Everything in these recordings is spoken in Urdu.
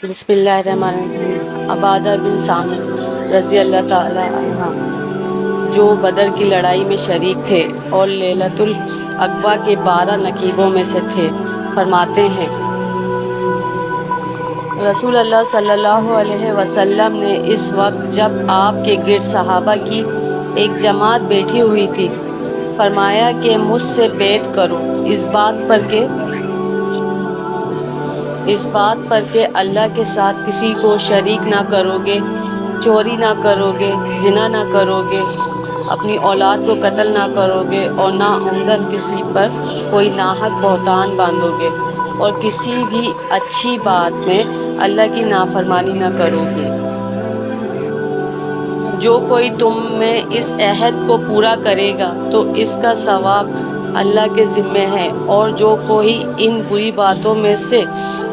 بسم اللہ الرحمن الرحیم۔ عبادہ بن صامت رضی اللہ تعالی عنہ جو بدر کی لڑائی میں شریک تھے اور لیلۃ العقبہ کے 12 نقیبوں میں سے تھے، فرماتے ہیں رسول اللہ صلی اللہ علیہ وسلم نے اس وقت جب آپ کے گرد صحابہ کی ایک جماعت بیٹھی ہوئی تھی، فرمایا کہ مجھ سے بیعت کرو اس بات پر کہ اللہ کے ساتھ کسی کو شریک نہ کرو گے، چوری نہ کرو گے، زنا نہ کرو گے، اپنی اولاد کو قتل نہ کرو گے اور نہ عمدن کسی پر کوئی ناحق بہتان باندھو گے، اور کسی بھی اچھی بات میں اللہ کی نافرمانی نہ کرو گے۔ جو کوئی تم میں اس عہد کو پورا کرے گا تو اس کا ثواب اللہ کے ذمہ ہے، اور جو کوئی ان بری باتوں میں سے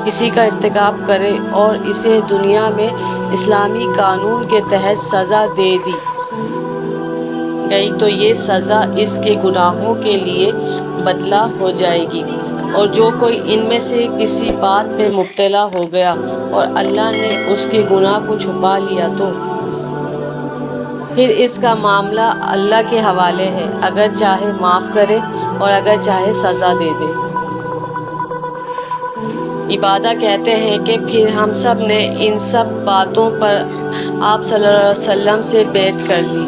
کسی کا ارتکاب کرے اور اسے دنیا میں اسلامی قانون کے تحت سزا دے دی گئی تو یہ سزا اس کے گناہوں کے لیے بدلہ ہو جائے گی، اور جو کوئی ان میں سے کسی بات میں مبتلا ہو گیا اور اللہ نے اس کے گناہ کو چھپا لیا تو پھر اس کا معاملہ اللہ کے حوالے ہے، اگر چاہے معاف کرے اور اگر چاہے سزا دے دے۔ عبادہ کہتے ہیں کہ پھر ہم سب نے ان سب باتوں پر آپ صلی اللہ علیہ وسلم سے بیعت کر لی۔